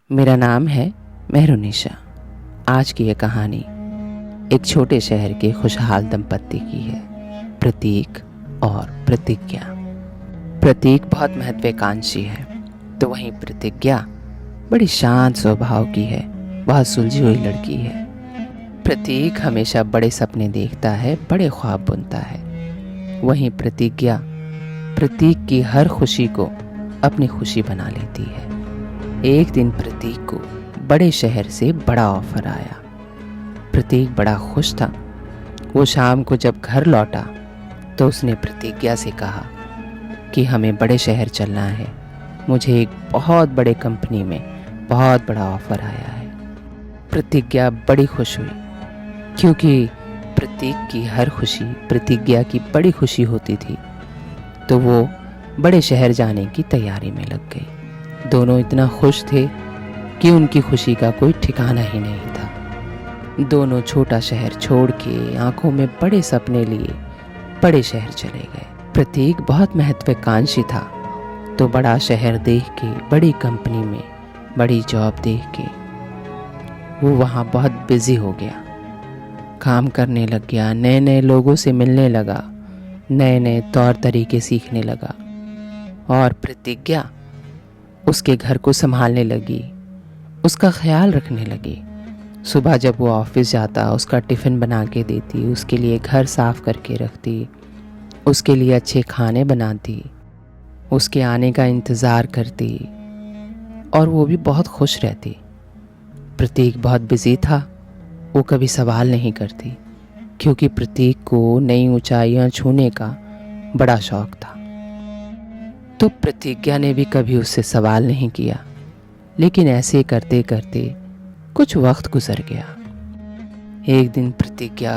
मेरा नाम है मेहरुनिशा। आज की यह कहानी एक छोटे शहर के खुशहाल दंपत्ति की है, प्रतीक और प्रतिज्ञा। प्रतीक बहुत महत्वाकांक्षी है, तो वहीं प्रतिज्ञा बड़ी शांत स्वभाव की है, बहुत सुलझी हुई लड़की है। प्रतीक हमेशा बड़े सपने देखता है, बड़े ख्वाब बुनता है। वहीं प्रतिज्ञा प्रतीक की हर खुशी को अपनी खुशी बना लेती है। एक दिन प्रतीक को बड़े शहर से बड़ा ऑफर आया। प्रतीक बड़ा खुश था। वो शाम को जब घर लौटा तो उसने प्रतिज्ञा से कहा कि हमें बड़े शहर चलना है, मुझे एक बहुत बड़े कंपनी में बहुत बड़ा ऑफर आया है। प्रतिज्ञा बड़ी खुश हुई, क्योंकि प्रतीक की हर खुशी प्रतिज्ञा की बड़ी खुशी होती थी। तो वो बड़े शहर जाने की तैयारी में लग गई। दोनों इतना खुश थे कि उनकी खुशी का कोई ठिकाना ही नहीं था। दोनों छोटा शहर छोड़ के आंखों में बड़े सपने लिए बड़े शहर चले गए। प्रतीक बहुत महत्वाकांक्षी था, तो बड़ा शहर देख के, बड़ी कंपनी में बड़ी जॉब देख के वो वहाँ बहुत बिजी हो गया। काम करने लग गया, नए नए लोगों से मिलने लगा, नए नए तौर तरीके सीखने लगा। और प्रतिज्ञा उसके घर को संभालने लगी, उसका ख्याल रखने लगी। सुबह जब वो ऑफिस जाता, उसका टिफ़िन बना के देती, उसके लिए घर साफ करके रखती, उसके लिए अच्छे खाने बनाती, उसके आने का इंतज़ार करती, और वो भी बहुत खुश रहती। प्रतीक बहुत बिजी था, वो कभी सवाल नहीं करती, क्योंकि प्रतीक को नई ऊंचाइयां छूने का बड़ा शौक था। तो प्रतिज्ञा ने भी कभी उससे सवाल नहीं किया, लेकिन ऐसे करते करते कुछ वक्त गुजर गया। एक दिन प्रतिज्ञा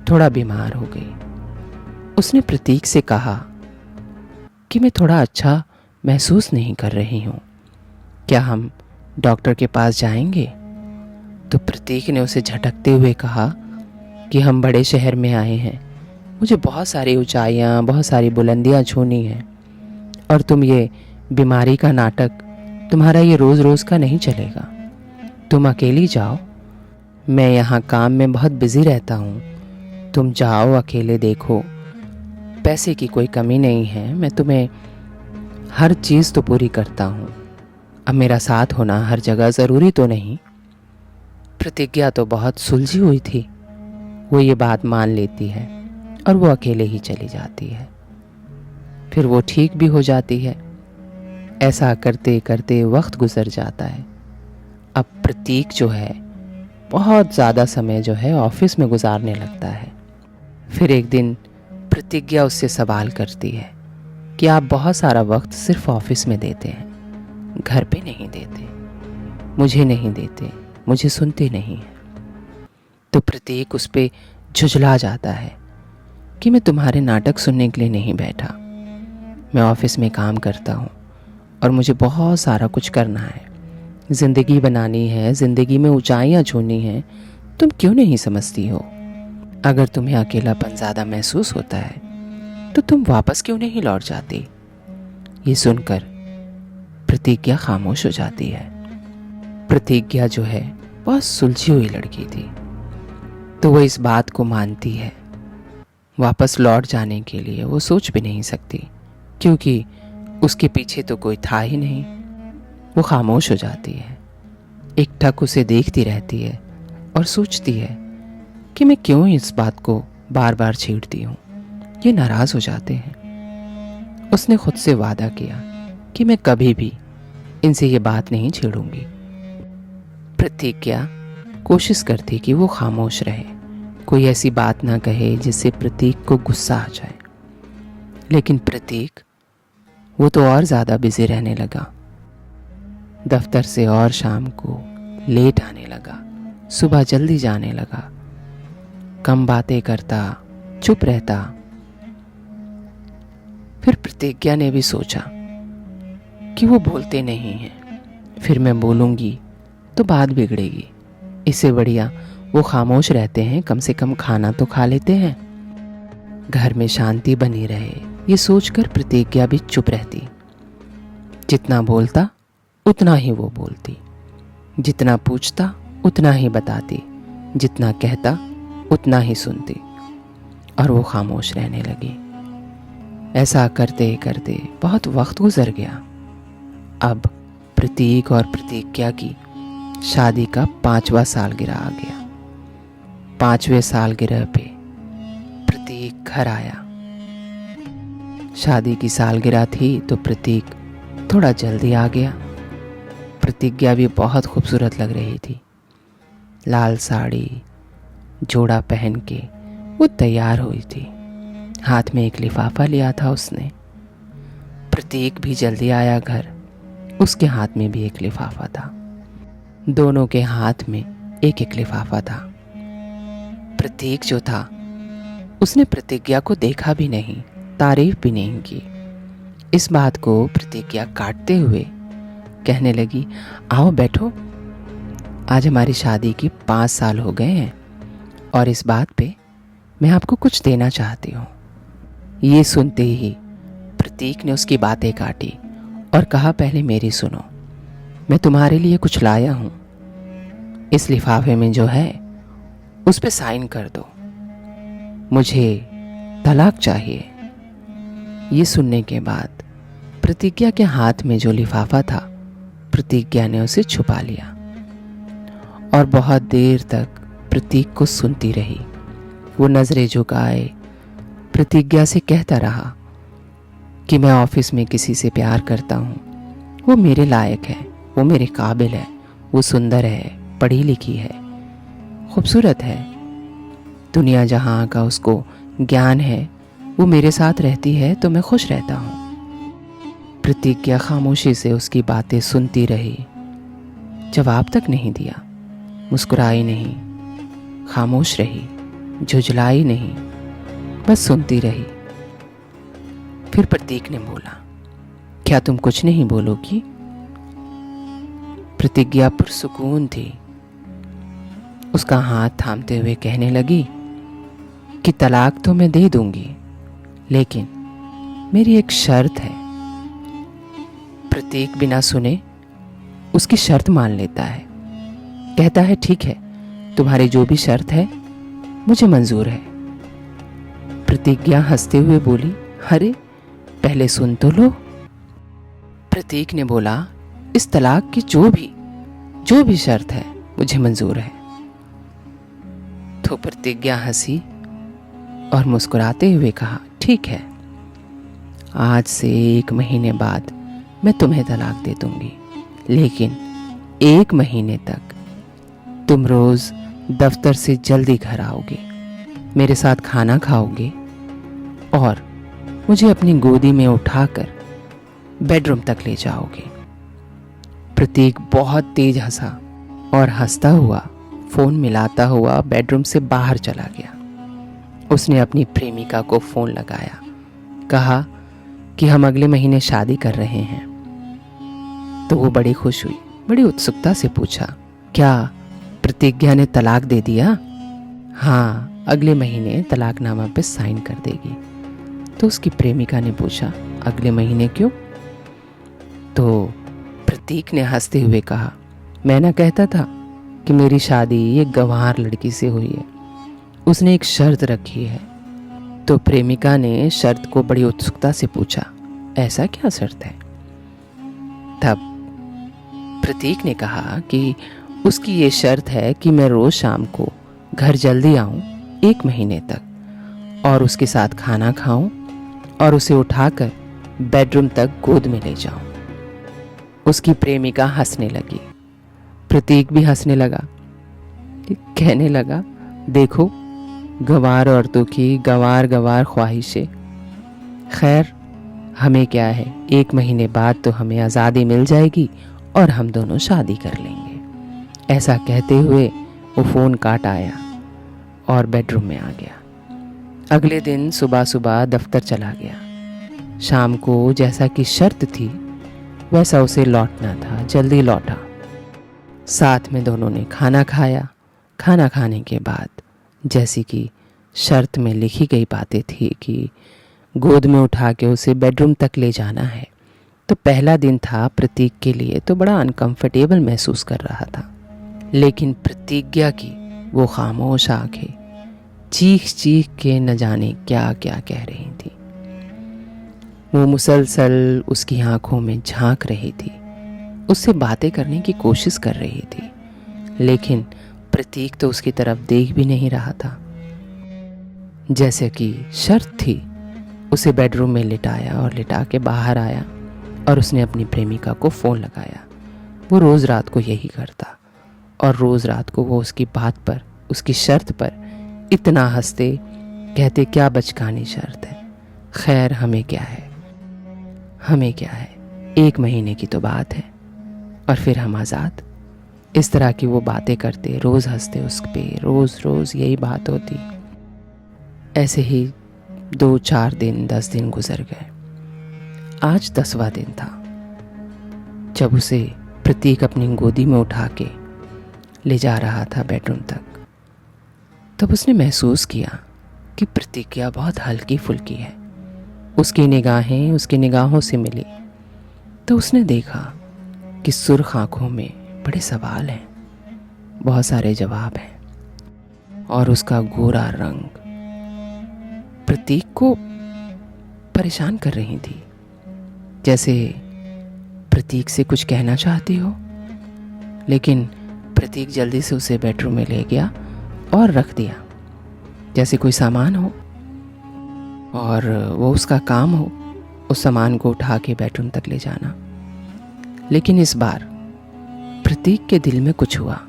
थोड़ा बीमार हो गई। उसने प्रतीक से कहा कि मैं थोड़ा अच्छा महसूस नहीं कर रही हूँ, क्या हम डॉक्टर के पास जाएंगे? तो प्रतीक ने उसे झटकते हुए कहा कि हम बड़े शहर में आए हैं, मुझे बहुत सारी ऊंचाइयाँ, बहुत सारी बुलंदियाँ छूनी हैं, और तुम ये बीमारी का नाटक, तुम्हारा ये रोज़ रोज़ का नहीं चलेगा। तुम अकेली जाओ, मैं यहाँ काम में बहुत बिजी रहता हूँ, तुम जाओ अकेले देखो। पैसे की कोई कमी नहीं है, मैं तुम्हें हर चीज़ तो पूरी करता हूँ, अब मेरा साथ होना हर जगह ज़रूरी तो नहीं। प्रतिज्ञा तो बहुत सुलझी हुई थी, वो ये बात मान लेती है और वो अकेले ही चली जाती है। फिर वो ठीक भी हो जाती है। ऐसा करते करते वक्त गुजर जाता है। अब प्रतीक जो है बहुत ज़्यादा समय जो है ऑफिस में गुजारने लगता है। फिर एक दिन प्रतिज्ञा उससे सवाल करती है कि आप बहुत सारा वक्त सिर्फ ऑफिस में देते हैं, घर पे नहीं देते, मुझे नहीं देते, मुझे सुनते नहीं हैं। तो प्रतीक उस पे झुझला जाता है कि मैं तुम्हारे नाटक सुनने के लिए नहीं बैठा, मैं ऑफिस में काम करता हूँ और मुझे बहुत सारा कुछ करना है, ज़िंदगी बनानी है, ज़िंदगी में ऊंचाइयाँ छूनी हैं, तुम क्यों नहीं समझती हो? अगर तुम्हें अकेलापन ज़्यादा महसूस होता है तो तुम वापस क्यों नहीं लौट जाती? ये सुनकर प्रतिज्ञा खामोश हो जाती है। प्रतिज्ञा जो है बहुत सुलझी हुई लड़की थी, तो वो इस बात को मानती है। वापस लौट जाने के लिए वो सोच भी नहीं सकती, क्योंकि उसके पीछे तो कोई था ही नहीं। वो खामोश हो जाती है, एकटक उसे देखती रहती है और सोचती है कि मैं क्यों इस बात को बार बार छेड़ती हूँ, ये नाराज़ हो जाते हैं। उसने खुद से वादा किया कि मैं कभी भी इनसे ये बात नहीं छेड़ूंगी। प्रतिज्ञा कोशिश करती कि वो खामोश रहे, कोई ऐसी बात ना कहे जिससे प्रतीक को गुस्सा आ जाए। लेकिन प्रतीक वो तो और ज़्यादा बिजी रहने लगा। दफ्तर से और शाम को लेट आने लगा, सुबह जल्दी जाने लगा, कम बातें करता, चुप रहता। फिर प्रतिज्ञा ने भी सोचा कि वो बोलते नहीं हैं, फिर मैं बोलूँगी तो बात बिगड़ेगी, इससे बढ़िया वो खामोश रहते हैं, कम से कम खाना तो खा लेते हैं, घर में शांति बनी रहे। ये सोचकर प्रतिज्ञा भी चुप रहती। जितना बोलता उतना ही वो बोलती। जितना पूछता उतना ही बताती, जितना कहता उतना ही सुनती, और वो खामोश रहने लगी। ऐसा करते करते बहुत वक्त गुजर गया। अब प्रतीक और प्रतिज्ञा की शादी का 5वां सालगिरह आ गया। 5वें सालगिरह पे प्रतीक घर आया। शादी की सालगिरह थी तो प्रतीक थोड़ा जल्दी आ गया। प्रतिज्ञा भी बहुत खूबसूरत लग रही थी। लाल साड़ी जोड़ा पहन के वो तैयार हुई थी। हाथ में एक लिफाफा लिया था उसने। प्रतीक भी जल्दी आया घर। उसके हाथ में भी एक लिफाफा था। दोनों के हाथ में एक एक लिफाफा था। प्रतीक जो था उसने प्रतिज्ञा को देखा भी नहीं, तारीफ भी नहीं की। इस बात को प्रतिज्ञा काटते हुए कहने लगी, आओ बैठो, आज हमारी शादी की 5 साल हो गए हैं और इस बात पे मैं आपको कुछ देना चाहती हूँ। ये सुनते ही प्रतीक ने उसकी बातें काटी और कहा, पहले मेरी सुनो, मैं तुम्हारे लिए कुछ लाया हूँ। इस लिफाफे में जो है उस पे साइन कर दो, मुझे तलाक चाहिए। ये सुनने के बाद प्रतिज्ञा के हाथ में जो लिफाफा था, प्रतिज्ञा ने उसे छुपा लिया और बहुत देर तक प्रतीक को सुनती रही। वो नजरें झुकाए प्रतिज्ञा से कहता रहा कि मैं ऑफिस में किसी से प्यार करता हूँ, वो मेरे लायक है, वो मेरे काबिल है, वो सुंदर है, पढ़ी लिखी है, खूबसूरत है, दुनिया जहाँ का उसको ज्ञान है, वो मेरे साथ रहती है तो मैं खुश रहता हूँ। प्रतिज्ञा खामोशी से उसकी बातें सुनती रही, जवाब तक नहीं दिया, मुस्कुराई नहीं, खामोश रही, झुंझलाई नहीं, बस सुनती रही। फिर प्रतीक ने बोला, क्या तुम कुछ नहीं बोलोगी? प्रतिज्ञा पुरसुकून थी। उसका हाथ थामते हुए कहने लगी कि तलाक तो मैं दे दूंगी, लेकिन मेरी एक शर्त है। प्रतीक बिना सुने उसकी शर्त मान लेता है। कहता है, ठीक है, तुम्हारी जो भी शर्त है मुझे मंजूर है। प्रतिज्ञा हंसते हुए बोली, अरे पहले सुन तो लो। प्रतीक ने बोला, इस तलाक की जो भी शर्त है मुझे मंजूर है। तो प्रतिज्ञा हंसी और मुस्कुराते हुए कहा, ठीक है, आज से 1 महीने बाद मैं तुम्हें तलाक दे दूंगी, लेकिन 1 महीने तक तुम रोज दफ्तर से जल्दी घर आओगे, मेरे साथ खाना खाओगे और मुझे अपनी गोदी में उठाकर बेडरूम तक ले जाओगे। प्रतीक बहुत तेज हंसा और हंसता हुआ फोन मिलाता हुआ बेडरूम से बाहर चला गया। उसने अपनी प्रेमिका को फोन लगाया, कहा कि हम अगले महीने शादी कर रहे हैं। तो वो बड़ी खुश हुई, बड़ी उत्सुकता से पूछा, क्या प्रतिज्ञा ने तलाक दे दिया? हाँ, अगले महीने तलाकनामा पे साइन कर देगी। तो उसकी प्रेमिका ने पूछा, अगले महीने क्यों? तो प्रतीक ने हंसते हुए कहा, मैं ना कहता था कि मेरी शादी एक गंवार लड़की से हुई है, उसने एक शर्त रखी है। तो प्रेमिका ने शर्त को बड़ी उत्सुकता से पूछा, ऐसा क्या शर्त है? तब प्रतीक ने कहा कि उसकी ये शर्त है कि मैं रोज शाम को घर जल्दी आऊं 1 महीने तक और उसके साथ खाना खाऊं और उसे उठाकर बेडरूम तक गोद में ले जाऊं। उसकी प्रेमिका हंसने लगी, प्रतीक भी हंसने लगा, कहने लगा, देखो गंवार औरतों की गंवार ख्वाहिशें। खैर, हमें क्या है, 1 महीने बाद तो हमें आज़ादी मिल जाएगी और हम दोनों शादी कर लेंगे। ऐसा कहते हुए वो फ़ोन काट आया और बेडरूम में आ गया। अगले दिन सुबह सुबह दफ्तर चला गया। शाम को जैसा कि शर्त थी वैसा उसे लौटना था, जल्दी लौटा। साथ में दोनों ने खाना खाया। खाना खाने के बाद जैसी कि शर्त में लिखी गई बातें थी कि गोद में उठा के उसे बेडरूम तक ले जाना है, तो पहला दिन था प्रतीक के लिए, तो बड़ा अनकंफर्टेबल महसूस कर रहा था। लेकिन प्रतिज्ञा की वो खामोश आंखें चीख चीख के न जाने क्या क्या कह रही थी। वो मुसलसल उसकी आंखों में झांक रही थी, उससे बातें करने की कोशिश कर रही थी, लेकिन प्रतीक तो उसकी तरफ देख भी नहीं रहा था। जैसे कि शर्त थी, उसे बेडरूम में लिटाया और लिटा के बाहर आया और उसने अपनी प्रेमिका को फ़ोन लगाया। वो रोज़ रात को यही करता और रोज़ रात को वो उसकी बात पर, उसकी शर्त पर इतना हंसते, कहते क्या बचकानी शर्त है, खैर हमें क्या है, हमें क्या है, 1 महीने की तो बात है और फिर हम आज़ाद। इस तरह की वो बातें करते, रोज़ हंसते उस पे, रोज़ रोज़ यही बात होती। ऐसे ही 2-4 दिन 10 दिन गुजर गए। आज 10वां दिन था जब उसे प्रतीक अपनी गोदी में उठा के ले जा रहा था बेडरूम तक। तब उसने महसूस किया कि प्रतिज्ञा बहुत हल्की फुल्की है। उसकी निगाहें उसकी निगाहों से मिली तो उसने देखा कि सुर्ख आंखों में बड़े सवाल हैं, बहुत सारे जवाब हैं, और उसका गोरा रंग प्रतीक को परेशान कर रही थी। जैसे प्रतीक से कुछ कहना चाहती हो, लेकिन प्रतीक जल्दी से उसे बेडरूम में ले गया और रख दिया, जैसे कोई सामान हो और वो उसका काम हो उस सामान को उठा के बेडरूम तक ले जाना। लेकिन इस बार प्रतीक के दिल में कुछ हुआ।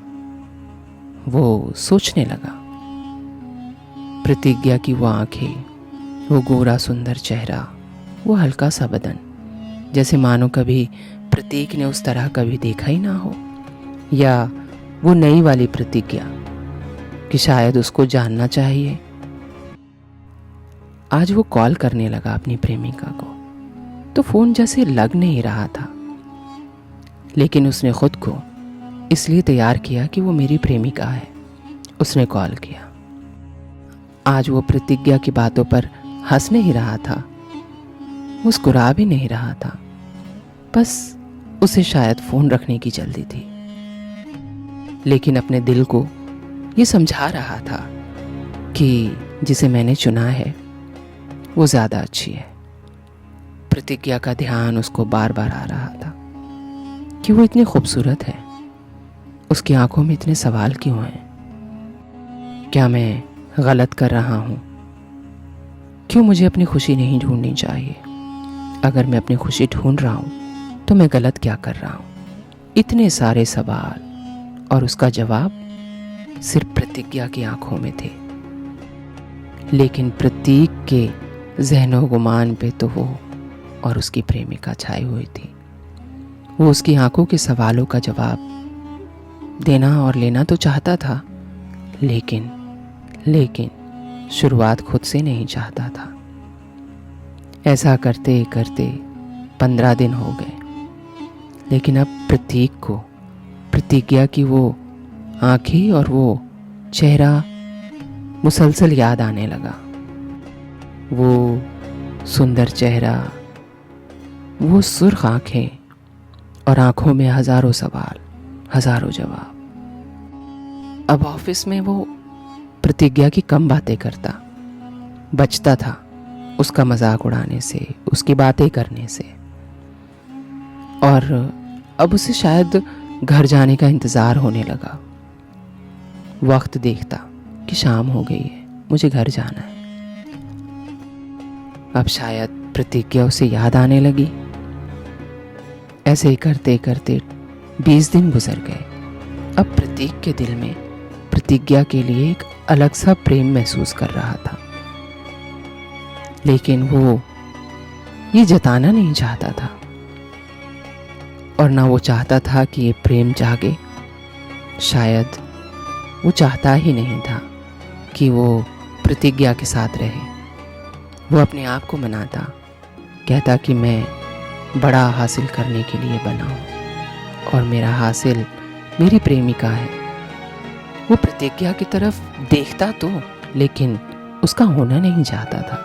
वो सोचने लगा। प्रतिज्ञा की वो आंखें, वो गोरा सुंदर चेहरा, वो हल्का सा बदन, जैसे मानो कभी प्रतीक ने उस तरह कभी देखा ही ना हो, या वो नई वाली प्रतिज्ञा कि शायद उसको जानना चाहिए। आज वो कॉल करने लगा अपनी प्रेमिका को, तो फोन जैसे लग नहीं रहा था, लेकिन उसने खुद को इसलिए तैयार किया कि वो मेरी प्रेमिका है। उसने कॉल किया। आज वो प्रतिज्ञा की बातों पर हंस नहीं रहा था, मुस्कुरा भी नहीं रहा था, बस उसे शायद फोन रखने की जल्दी थी, लेकिन अपने दिल को ये समझा रहा था कि जिसे मैंने चुना है वो ज़्यादा अच्छी है। प्रतिज्ञा का ध्यान उसको बार बार आ रहा था कि वो इतनी खूबसूरत है, उसकी आंखों में इतने सवाल क्यों हैं, क्या मैं गलत कर रहा हूँ, क्यों मुझे अपनी खुशी नहीं ढूंढनी चाहिए, अगर मैं अपनी खुशी ढूंढ रहा हूँ तो मैं गलत क्या कर रहा हूँ। इतने सारे सवाल, और उसका जवाब सिर्फ प्रतिज्ञा की आंखों में थे। लेकिन प्रतीक के ज़हनो गुमान पे तो वो और उसकी प्रेमिका छाई हुई थी। वो उसकी आंखों के सवालों का जवाब देना और लेना तो चाहता था, लेकिन शुरुआत खुद से नहीं चाहता था। ऐसा करते करते 15 दिन हो गए, लेकिन अब प्रतीक को प्रतिज्ञा की वो आंखें और वो चेहरा मुसलसल याद आने लगा। वो सुंदर चेहरा, वो सुर्ख आंखें, और आंखों में हजारों सवाल, हजारों जवाब। अब ऑफिस में वो प्रतिज्ञा की कम बातें करता, बचता था उसका मजाक उड़ाने से, उसकी बातें करने से, और अब उसे शायद घर जाने का इंतज़ार होने लगा। वक्त देखता कि शाम हो गई है, मुझे घर जाना है। अब शायद प्रतिज्ञा उसे याद आने लगी। ऐसे ही करते करते 20 दिन गुजर गए। अब प्रतीक के दिल में प्रतिज्ञा के लिए एक अलग सा प्रेम महसूस कर रहा था, लेकिन वो ये जताना नहीं चाहता था, और ना वो चाहता था कि ये प्रेम जागे। शायद वो चाहता ही नहीं था कि वो प्रतिज्ञा के साथ रहे। वो अपने आप को मनाता, कहता कि मैं बड़ा हासिल करने के लिए बना हूँ और मेरा हासिल मेरी प्रेमिका है। वो प्रतिज्ञा की तरफ देखता तो, लेकिन उसका होना नहीं चाहता था।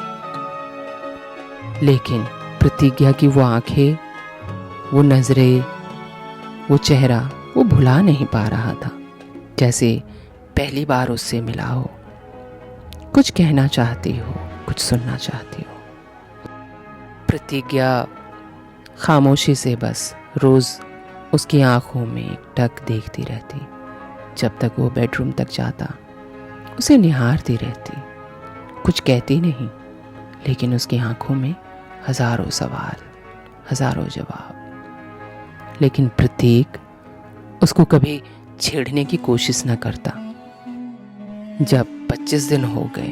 लेकिन प्रतिज्ञा की वो आंखें वो नज़रें, वो चेहरा वो भुला नहीं पा रहा था, जैसे पहली बार उससे मिला हो। कुछ कहना चाहती हो, कुछ सुनना चाहती हो। प्रतिज्ञा खामोशी से बस रोज़ उसकी आंखों में एकटक देखती रहती। जब तक वो बेडरूम तक जाता उसे निहारती रहती, कुछ कहती नहीं, लेकिन उसकी आंखों में हजारों सवाल, हजारों जवाब। लेकिन प्रतीक उसको कभी छेड़ने की कोशिश न करता। जब 25 दिन हो गए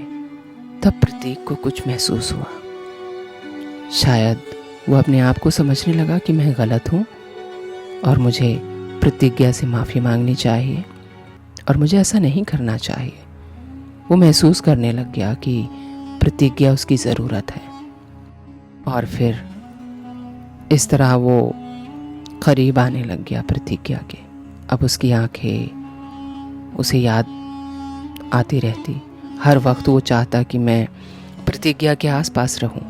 तब प्रतीक को कुछ महसूस हुआ। शायद वो अपने आप को समझने लगा कि मैं गलत हूँ और मुझे प्रतिज्ञा से माफ़ी मांगनी चाहिए और मुझे ऐसा नहीं करना चाहिए। वो महसूस करने लग गया कि प्रतिज्ञा उसकी ज़रूरत है। और फिर इस तरह वो करीब आने लग गया प्रतिज्ञा के। अब उसकी आंखें उसे याद आती रहती। हर वक्त वो चाहता कि मैं प्रतिज्ञा के आसपास रहूं।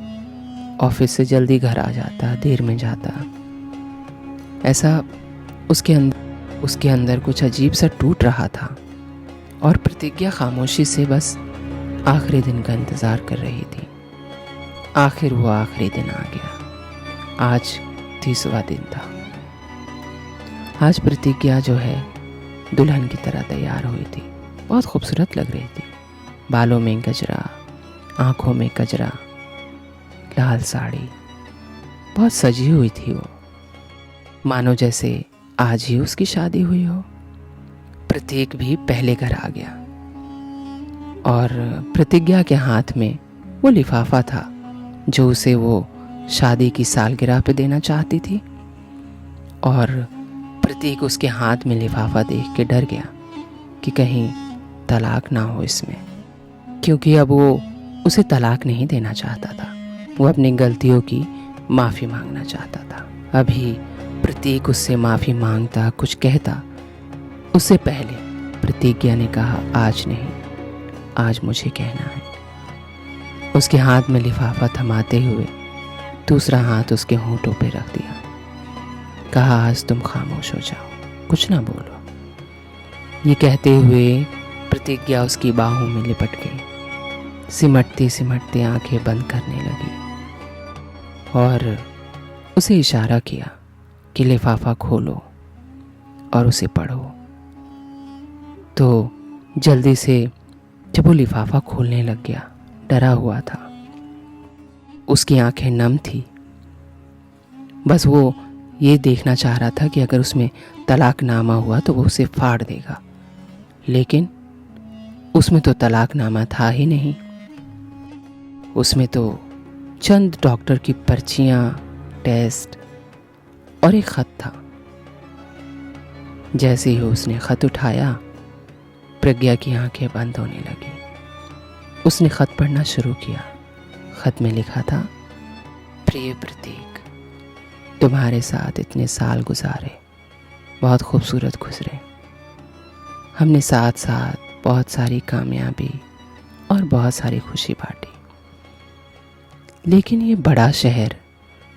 ऑफिस से जल्दी घर आ जाता, देर में जाता। ऐसा उसके अंदर कुछ अजीब सा टूट रहा था और प्रतिज्ञा खामोशी से बस आखिरी दिन का इंतज़ार कर रही थी। आखिर वो आखिरी दिन आ गया। आज 30वां दिन था। आज प्रतिज्ञा जो है दुल्हन की तरह तैयार हुई थी। बहुत खूबसूरत लग रही थी। बालों में गजरा, आंखों में गजरा, लाल साड़ी, बहुत सजी हुई थी वो, मानो जैसे आज ही उसकी शादी हुई हो। प्रतीक भी पहले घर आ गया और प्रतिज्ञा के हाथ में वो लिफाफा था जो उसे वो शादी की सालगिरह पे देना चाहती थी। और प्रतीक उसके हाथ में लिफाफा देख के डर गया कि कहीं तलाक ना हो इसमें, क्योंकि अब वो उसे तलाक नहीं देना चाहता था। वो अपनी गलतियों की माफ़ी मांगना चाहता था। अभी प्रतीक उससे माफ़ी मांगता, कुछ कहता, उससे पहले प्रतिज्ञा ने कहा, आज नहीं, आज मुझे कहना है। उसके हाथ में लिफाफा थमाते हुए दूसरा हाथ उसके होंठों पे रख दिया। कहा, आज तुम खामोश हो जाओ, कुछ ना बोलो। ये कहते हुए प्रतिज्ञा उसकी बाहों में लिपट गई। सिमटती सिमटती आंखें बंद करने लगी और उसे इशारा किया कि लिफाफा खोलो और उसे पढ़ो। तो जल्दी से जब वो लिफाफा खोलने लग गया, डरा हुआ था, उसकी आंखें नम थी। बस वो ये देखना चाह रहा था कि अगर उसमें तलाकनामा हुआ तो वो उसे फाड़ देगा, लेकिन उसमें तो तलाकनामा था ही नहीं। उसमें तो चंद डॉक्टर की पर्चियां, टेस्ट और एक खत था। जैसे ही उसने खत उठाया, प्रज्ञा की आंखें बंद होने लगी। उसने खत पढ़ना शुरू किया। खत में लिखा था, प्रिय प्रतीक, तुम्हारे साथ इतने साल गुजारे, बहुत खूबसूरत गुजरे। हमने साथ साथ बहुत सारी कामयाबी और बहुत सारी खुशी बांटी, लेकिन ये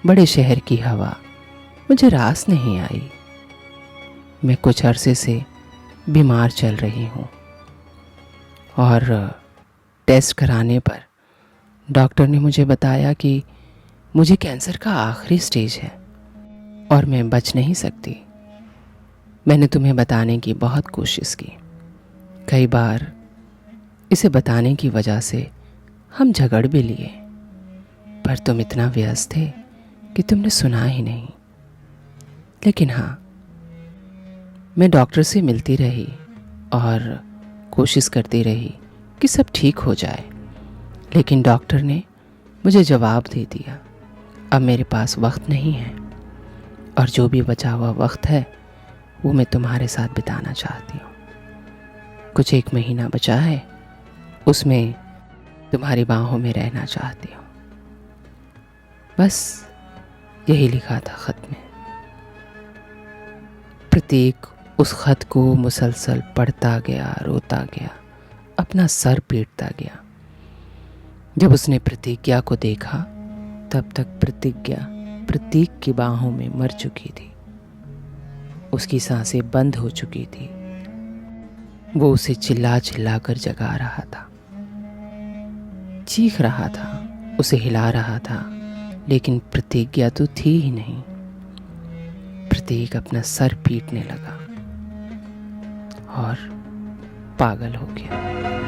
बड़े शहर की हवा मुझे रास नहीं आई। मैं कुछ अरसे से बीमार चल रही हूँ और टेस्ट कराने पर डॉक्टर ने मुझे बताया कि मुझे कैंसर का आखिरी स्टेज है और मैं बच नहीं सकती। मैंने तुम्हें बताने की बहुत कोशिश की। कई बार इसे बताने की वजह से हम झगड़ भी लिए, पर तुम इतना व्यस्त थे कि तुमने सुना ही नहीं। लेकिन हाँ, मैं डॉक्टर से मिलती रही और कोशिश करती रही कि सब ठीक हो जाए, लेकिन डॉक्टर ने मुझे जवाब दे दिया, अब मेरे पास वक्त नहीं है और जो भी बचा हुआ वक्त है वो मैं तुम्हारे साथ बिताना चाहती हूँ। कुछ 1 महीना बचा है, उसमें तुम्हारी बाहों में रहना चाहती हूँ। बस यही लिखा था खत में। प्रतीक उस खत को मुसलसल पढ़ता गया, रोता गया, अपना सर पीटता गया। जब उसने प्रतिज्ञा को देखा, तब तक प्रतिज्ञा प्रतीक की बाहों में मर चुकी थी। उसकी सांसें बंद हो चुकी थी। वो उसे चिल्ला चिल्ला कर जगा रहा था, चीख रहा था, उसे हिला रहा था, लेकिन प्रतिज्ञा तो थी ही नहीं। प्रतीक अपना सर पीटने लगा और पागल हो गया।